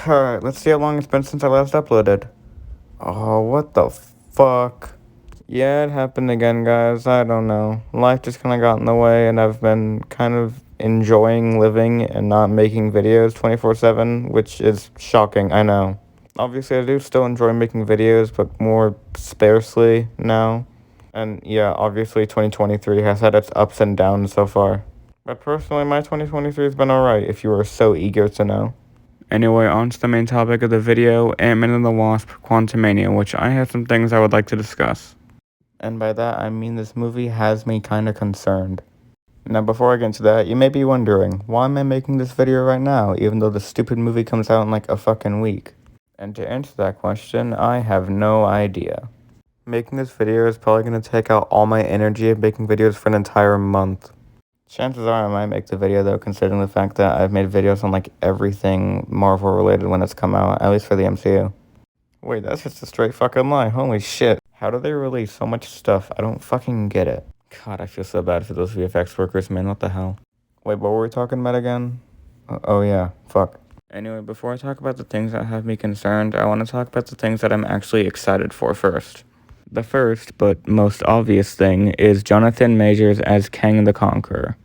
Alright, let's see how long it's been since I last uploaded. Oh, what the fuck? Yeah, it happened again, guys. I don't know. Life just kind of got in the way, and I've been kind of enjoying living and not making videos 24/7, which is shocking, I know. Obviously, I do still enjoy making videos, but more sparsely now. And yeah, obviously 2023 has had its ups and downs so far. But personally, my 2023 has been alright, if you are so eager to know. Anyway, on to the main topic of the video, Ant-Man and the Wasp, Quantumania, which I have some things I would like to discuss. And by that, I mean this movie has me kinda concerned. Now, before I get into that, you may be wondering, why am I making this video right now, even though the stupid movie comes out in like a fucking week? And to answer that question, I have no idea. Making this video is probably going to take out all my energy of making videos for an entire month. Chances are I might make the video though, considering the fact that I've made videos on like everything Marvel related when it's come out, at least for the MCU. Wait, that's just a straight fucking lie. Holy shit. How do they release so much stuff? I don't fucking get it. God, I feel so bad for those VFX workers, man. What the hell? Wait, what were we talking about again? Oh yeah, fuck. Anyway, before I talk about the things that have me concerned, I want to talk about the things that I'm actually excited for first. The first, but most obvious thing, is Jonathan Majors as Kang the Conqueror.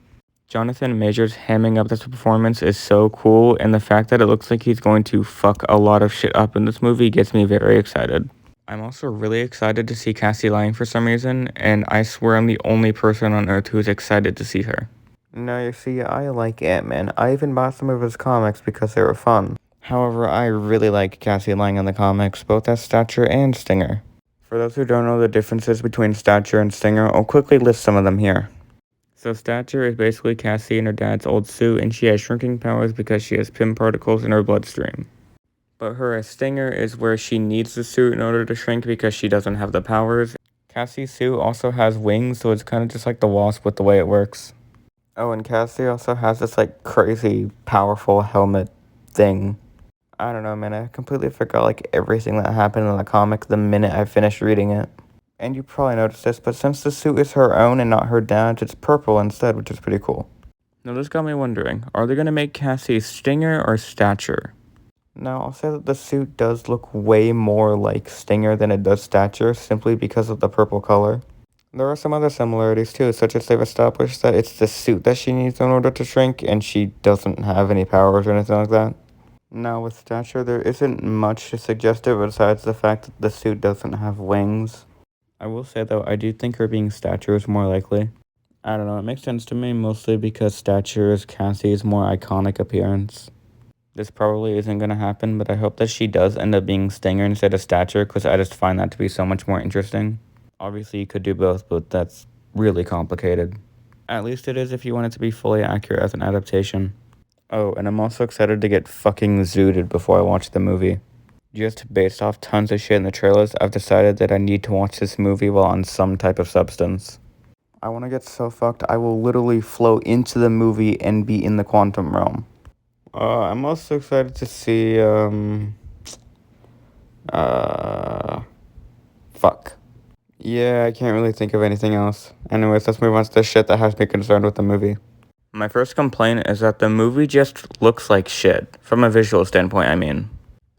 Jonathan Majors hamming up this performance is so cool, and the fact that it looks like he's going to fuck a lot of shit up in this movie gets me very excited. I'm also really excited to see Cassie Lang for some reason, and I swear I'm the only person on Earth who is excited to see her. No, you see, I like Ant-Man. I even bought some of his comics because they were fun. However, I really like Cassie Lang in the comics, both as Stature and Stinger. For those who don't know the differences between Stature and Stinger, I'll quickly list some of them here. So Stature is basically Cassie in her dad's old suit, and she has shrinking powers because she has Pym particles in her bloodstream. But her as Stinger is where she needs the suit in order to shrink because she doesn't have the powers. Cassie's suit also has wings, so it's kind of just like the Wasp with the way it works. Oh, and Cassie also has this like crazy powerful helmet thing. I don't know, man, I completely forgot like everything that happened in the comic the minute I finished reading it. And you probably noticed this, but since the suit is her own and not her dad's, it's purple instead, which is pretty cool. Now this got me wondering, are they going to make Cassie Stinger or Stature? Now, I'll say that the suit does look way more like Stinger than it does Stature, simply because of the purple color. There are some other similarities too, such as they've established that it's the suit that she needs in order to shrink, and she doesn't have any powers or anything like that. Now, with Stature, there isn't much to suggest it besides the fact that the suit doesn't have wings. I will say, though, I do think her being Stature is more likely. I don't know, it makes sense to me, mostly because Stature is Cassie's more iconic appearance. This probably isn't going to happen, but I hope that she does end up being Stinger instead of Stature, because I just find that to be so much more interesting. Obviously, you could do both, but that's really complicated. At least it is if you want it to be fully accurate as an adaptation. Oh, and I'm also excited to get fucking zooted before I watch the movie. Just based off tons of shit in the trailers, I've decided that I need to watch this movie while on some type of substance. I want to get so fucked, I will literally float into the movie and be in the quantum realm. I'm also excited to see, fuck. Yeah, I can't really think of anything else. Anyways, let's move on to the shit that has me concerned with the movie. My first complaint is that the movie just looks like shit, from a visual standpoint, I mean.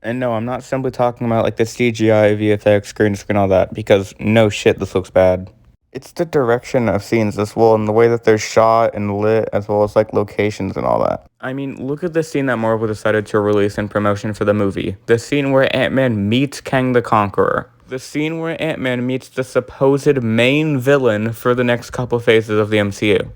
And no, I'm not simply talking about like the CGI, VFX, green screen, all that, because no shit, this looks bad. It's the direction of scenes as well, and the way that they're shot and lit, as well as like locations and all that. I mean, look at the scene that Marvel decided to release in promotion for the movie. The scene where Ant-Man meets Kang the Conqueror. The scene where Ant-Man meets the supposed main villain for the next couple phases of the MCU.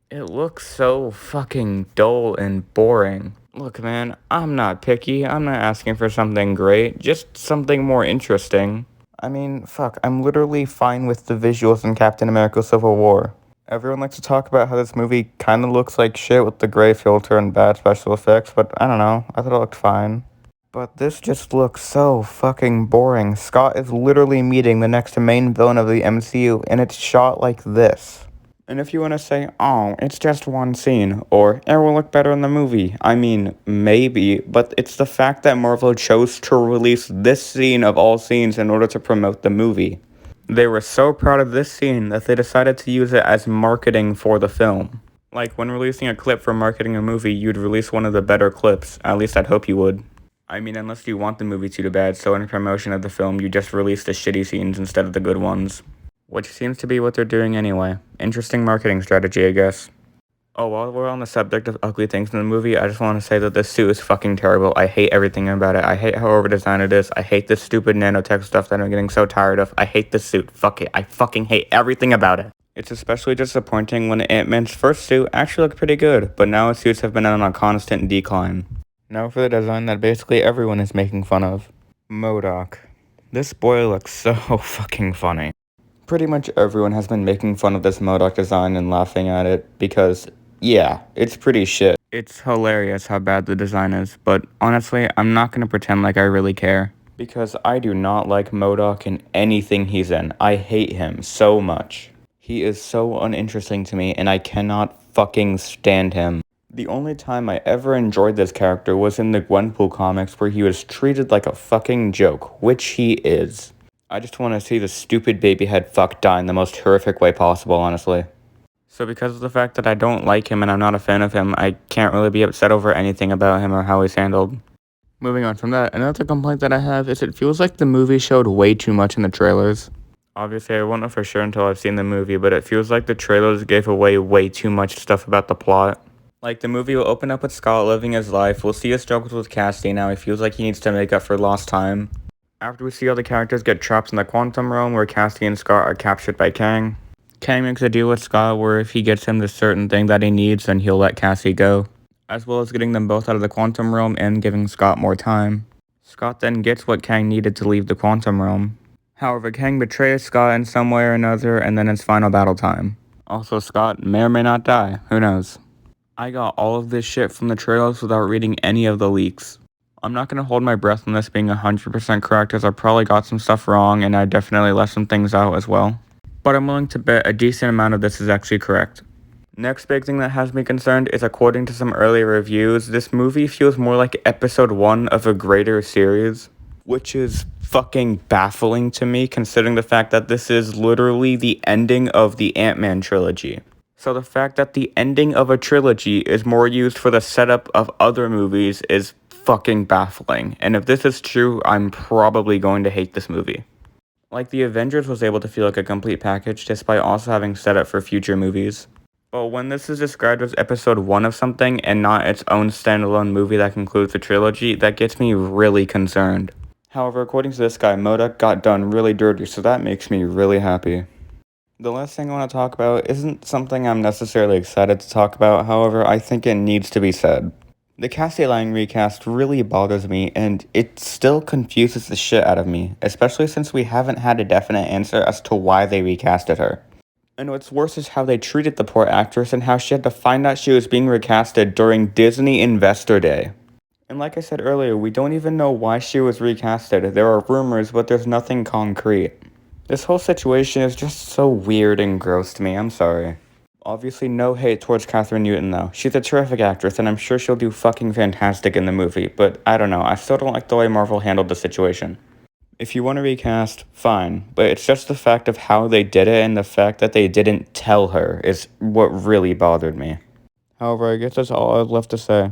It looks so fucking dull and boring. Look, man, I'm not picky. I'm not asking for something great, just something more interesting. I mean, fuck, I'm literally fine with the visuals in Captain America Civil War. Everyone likes to talk about how this movie kind of looks like shit with the gray filter and bad special effects, but I don't know, I thought it looked fine. But this just looks so fucking boring. Scott is literally meeting the next main villain of the MCU, and it's shot like this. And if you want to say, oh, it's just one scene, or it will look better in the movie, I mean, maybe, but it's the fact that Marvel chose to release this scene of all scenes in order to promote the movie. They were so proud of this scene that they decided to use it as marketing for the film. Like, when releasing a clip for marketing a movie, you'd release one of the better clips, at least I'd hope you would. I mean, unless you want the movie too bad, so in promotion of the film, you just release the shitty scenes instead of the good ones. Which seems to be what they're doing anyway. Interesting marketing strategy, I guess. Oh, while we're on the subject of ugly things in the movie, I just want to say that this suit is fucking terrible. I hate everything about it. I hate how overdesigned it is. I hate this stupid nanotech stuff that I'm getting so tired of. I hate this suit. Fuck it. I fucking hate everything about it. It's especially disappointing when Ant-Man's first suit actually looked pretty good, but now his suits have been on a constant decline. Now for the design that basically everyone is making fun of. MODOK. This boy looks so fucking funny. Pretty much everyone has been making fun of this MODOK design and laughing at it because, yeah, it's pretty shit. It's hilarious how bad the design is, but honestly, I'm not gonna pretend like I really care. Because I do not like MODOK in anything he's in. I hate him so much. He is so uninteresting to me and I cannot fucking stand him. The only time I ever enjoyed this character was in the Gwenpool comics where he was treated like a fucking joke, which he is. I just want to see the stupid baby head fuck die in the most horrific way possible, honestly. So because of the fact that I don't like him and I'm not a fan of him, I can't really be upset over anything about him or how he's handled. Moving on from that, another complaint that I have is it feels like the movie showed way too much in the trailers. Obviously, I won't know for sure until I've seen the movie, but it feels like the trailers gave away way too much stuff about the plot. Like, the movie will open up with Scott living his life, we'll see his struggles with Cassie now, he feels like he needs to make up for lost time. After we see all the characters get trapped in the quantum realm where Cassie and Scott are captured by Kang, Kang makes a deal with Scott where if he gets him the certain thing that he needs, then he'll let Cassie go, as well as getting them both out of the quantum realm and giving Scott more time. Scott then gets what Kang needed to leave the quantum realm. However, Kang betrays Scott in some way or another, and then it's final battle time. Also, Scott may or may not die, who knows. I got all of this shit from the trailers without reading any of the leaks. I'm not going to hold my breath on this being 100% correct as I probably got some stuff wrong and I definitely left some things out as well. But I'm willing to bet a decent amount of this is actually correct. Next big thing that has me concerned is according to some early reviews, this movie feels more like episode 1 of a greater series, which is fucking baffling to me considering the fact that this is literally the ending of the Ant-Man trilogy. So the fact that the ending of a trilogy is more used for the setup of other movies is fucking baffling. And if this is true, I'm probably going to hate this movie. Like, the Avengers was able to feel like a complete package despite also having setup for future movies. But when this is described as episode 1 of something and not its own standalone movie that concludes the trilogy, that gets me really concerned. However, according to this guy, MODOK got done really dirty, so that makes me really happy. The last thing I want to talk about isn't something I'm necessarily excited to talk about, however, I think it needs to be said. The Cassie Lang recast really bothers me, and it still confuses the shit out of me, especially since we haven't had a definite answer as to why they recasted her. And what's worse is how they treated the poor actress and how she had to find out she was being recasted during Disney Investor Day. And like I said earlier, we don't even know why she was recasted. There are rumors, but there's nothing concrete. This whole situation is just so weird and gross to me, I'm sorry. Obviously no hate towards Catherine Newton though. She's a terrific actress and I'm sure she'll do fucking fantastic in the movie, but I don't know, I still don't like the way Marvel handled the situation. If you want to recast, fine, but it's just the fact of how they did it and the fact that they didn't tell her is what really bothered me. However, I guess that's all I have left to say.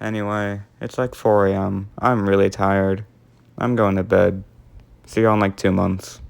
Anyway, it's like 4 a.m. I'm really tired. I'm going to bed. See y'all in like 2 months.